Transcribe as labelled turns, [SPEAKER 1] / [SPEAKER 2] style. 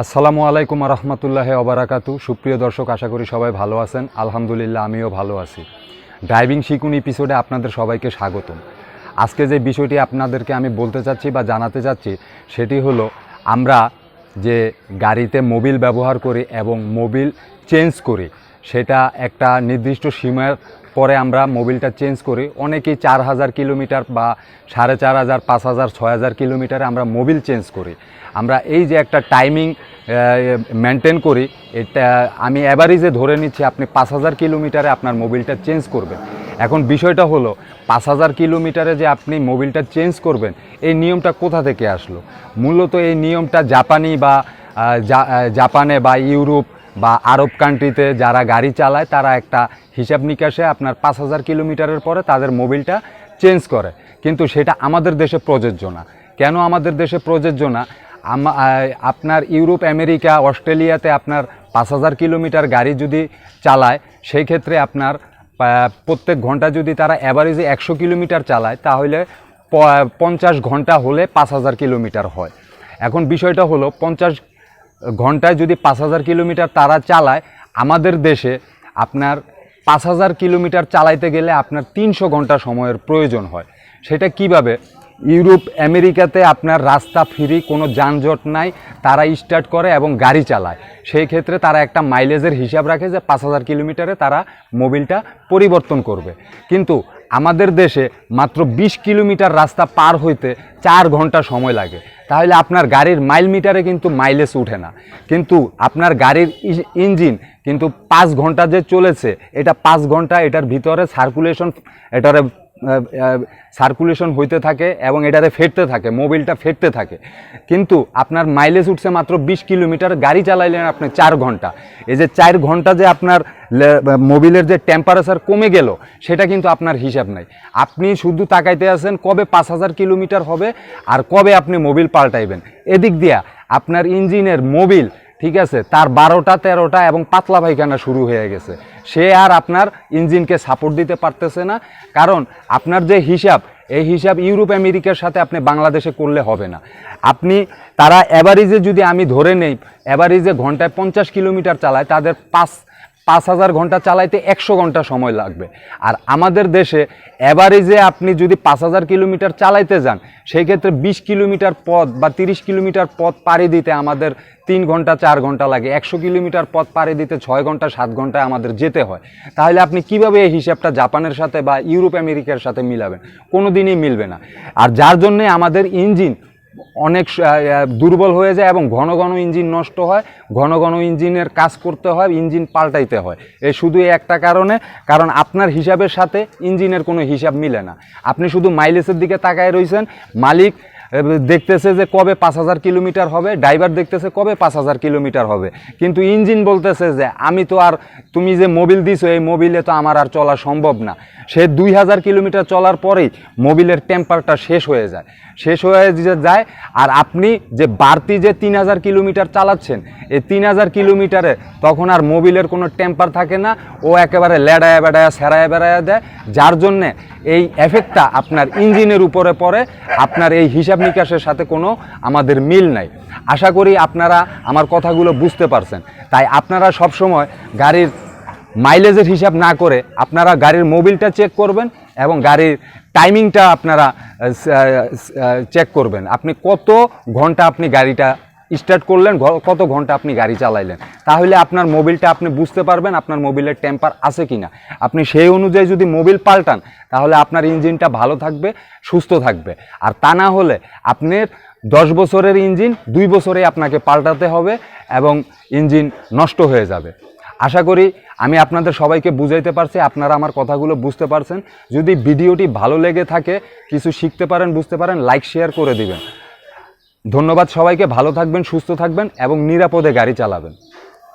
[SPEAKER 1] আসসালামু আলাইকুম রহমতুল্লাহ ওবারাকাতু। সুপ্রিয় দর্শক, আশা করি সবাই ভালো আছেন। আলহামদুলিল্লাহ, আমিও ভালো আছি। ড্রাইভিং শিখুন এপিসোডে আপনাদের সবাইকে স্বাগতম। আজকে যে বিষয়টি আপনাদেরকে আমি বলতে চাচ্ছি বা জানাতে চাচ্ছি সেটি হলো, আমরা যে গাড়িতে মোবিল ব্যবহার করি এবং মোবিল চেঞ্জ করি, সেটা একটা নির্দিষ্ট সীমার পরে আমরা মোবিলটা চেঞ্জ করি। অনেকেই 4000 কিলোমিটার বা 4500, 5000, 6000 কিলোমিটারে আমরা মোবিল চেঞ্জ করি। আমরা এই যে একটা টাইমিং মেনটেন করি, এটা আমি অ্যাভারেজে ধরে নিচ্ছি আপনি 5000 কিলোমিটারে আপনার মোবিলটা চেঞ্জ করবেন। এখন বিষয়টা হলো, 5000 কিলোমিটারে যে আপনি মোবিলটা চেঞ্জ করবেন, এই নিয়মটা কোথা থেকে আসলো? মূলত এই নিয়মটা জাপানে বা ইউরোপ বা আরব কান্ট্রিতে যারা গাড়ি চালায় তারা একটা হিসাব নিকাশে আপনার 5000 কিলোমিটারের পরে তাদের মোবিলটা চেঞ্জ করে। কিন্তু সেটা আমাদের দেশে প্রযোজ্য না। কেন আমাদের দেশে প্রযোজ্য না? আপনার ইউরোপ, আমেরিকা, অস্ট্রেলিয়াতে আপনার 5000 কিলোমিটার গাড়ি যদি চালায়, সেই ক্ষেত্রে আপনার প্রত্যেক ঘন্টা যদি তারা অ্যাভারেজে 100 কিলোমিটার চালায়, তাহলে 50 ঘন্টা হলে 5000 কিলোমিটার হয়। এখন বিষয়টা হলো, 50 ঘন্টায় যদি 5000 কিলোমিটার তারা চালায়, আমাদের দেশে আপনার 5000 কিলোমিটার চালাইতে গেলে আপনার 300 ঘন্টা সময়ের প্রয়োজন হয়। সেটা কিভাবে? ইউরোপ, আমেরিকাতে আপনার রাস্তা ফ্রি, কোনো যানজট নাই, তারা স্টার্ট করে এবং গাড়ি চালায়। সেই ক্ষেত্রে তারা একটা মাইলেজের হিসাব রাখে যে 5000 কিলোমিটারে তারা মোবিলটা পরিবর্তন করবে। কিন্তু আমাদের দেশে মাত্র 20 কিলোমিটার রাস্তা পার হইতে 4 ঘন্টা সময় লাগে। তাহলে আপনার গাড়ির মাইল মিটারে কিন্তু মাইলেজ উঠে না, কিন্তু আপনার গাড়ির ইঞ্জিন কিন্তু 5 ঘন্টা যে চলেছে, এটা 5 ঘন্টা এটার ভিতরে সার্কুলেশন হইতে থাকে এবং এটারে ফেটতে থাকে, মোবিলটা ফেটতে থাকে। কিন্তু আপনার মাইলেজ উঠছে মাত্র 20 কিলোমিটার, গাড়ি চালাইলেন আপনি 4 ঘন্টা। এই যে 4 ঘন্টা যে আপনার মোবিলের যে টেম্পারেচার কমে গেল, সেটা কিন্তু আপনার হিসাব নাই। আপনি শুধু তাকাইতে আছেন কবে 5000 কিলোমিটার হবে আর কবে আপনি মোবিল পাল্টাইবেন। এদিক দিয়া আপনার ইঞ্জিনের মোবিল, ঠিক আছে, তার 12টা 13টা এবং পাতলা পায়খানা শুরু হয়ে গেছে। সে আর আপনার ইঞ্জিনকে সাপোর্ট দিতে পারতেছে না, কারণ আপনার যে হিসাব, এই হিসাব ইউরোপ, আমেরিকার সাথে আপনি বাংলাদেশে করলে হবে না। তারা অ্যাভারেজে যদি আমি ধরে নেই, অ্যাভারেজে ঘন্টায় 50 কিলোমিটার চালায়, তাদের 5000 ঘন্টা চালাইতে 100 ঘন্টা সময় লাগবে। আর আমাদের দেশে অ্যাভারেজে আপনি যদি 5000 কিলোমিটার চালাইতে যান, সেই ক্ষেত্রে 20 কিলোমিটার পথ বা 30 কিলোমিটার পথ পাড়ি দিতে আমাদের 3 ঘন্টা 4 ঘন্টা লাগে। 100 কিলোমিটার পথ পাড়ি দিতে 6 ঘন্টা 7 ঘন্টায় আমাদের যেতে হয়। তাহলে আপনি কিভাবে এই হিসাবটা জাপানের সাথে বা ইউরোপ, আমেরিকার সাথে মিলাবেন? কোনো দিনই মিলবে না। আর যার জন্যে আমাদের ইঞ্জিন অনেক দুর্বল হয়ে যায় এবং ঘন ঘন ইঞ্জিন নষ্ট হয়, ঘন ঘন ইঞ্জিনের কাজ করতে হয়, ইঞ্জিন পাল্টাইতে হয়। শুধু একটা কারণ আপনার হিসাবের সাথে ইঞ্জিনের কোনো হিসাব মিলে না। আপনি শুধু মাইলেজের দিকে তাকায় রয়েছেন। মালিক দেখতেছে যে কবে 5000 কিলোমিটার হবে, ড্রাইভার দেখতেছে কবে 5000 কিলোমিটার হবে, কিন্তু ইঞ্জিন বলতেছে যে আমি তো আর, তুমি যে মোবিল দিছো এই মোবিলে তো আমার আর চলা সম্ভব না। সে 2000 কিলোমিটার চলার পরেই মোবিলের টেম্পারটা শেষ হয়ে যায়। আর আপনি যে বাড়তি যে 3000 কিলোমিটার চালাচ্ছেন, এই 3000 কিলোমিটারে তখন আর মোবিলের কোনো টেম্পার থাকে না, ও একেবারে লেডায়া বেড়ায়া সেরায়া বেড়ায়া দেয়। যার জন্যে এই এফেক্টটা আপনার ইঞ্জিনের উপরে পড়ে। আপনার এই হিসাব নিকাশের সাথে কোনো আমাদের মিল নাই। আশা করি আপনারা আমার কথাগুলো বুঝতে পারছেন। তাই আপনারা সবসময় গাড়ির মাইলেজের হিসাব না করে আপনারা গাড়ির মোবিলটা চেক করবেন এবং গাড়ির টাইমিংটা আপনারা চেক করবেন। আপনি কত ঘন্টা আপনি গাড়িটা স্টার্ট করলেন, কত ঘন্টা আপনি গাড়ি চালাইলেন, তাহলে আপনার মোবিলটা আপনি বুঝতে পারবেন আপনার মোবিলের টেম্পার আছে কিনা। আপনি সেই অনুযায়ী যদি মোবিল পাল্টান, তাহলে আপনার ইঞ্জিনটা ভালো থাকবে, সুস্থ থাকবে। আর তা না হলে আপনার 10 বছরের ইঞ্জিন 2 বছরে আপনাকে পাল্টাতে হবে এবং ইঞ্জিন নষ্ট হয়ে যাবে। আশা করি আমি আপনাদের সবাইকে বুঝাইতে পারছি, আপনারা আমার কথাগুলো বুঝতে পারছেন। যদি ভিডিওটি ভালো লেগে থাকে, কিছু শিখতে পারেন, বুঝতে পারেন, লাইক শেয়ার করে দিবেন। ধন্যবাদ সবাইকে। ভালো থাকবেন, সুস্থ থাকবেন এবং নিরাপদে গাড়ি চালাবেন।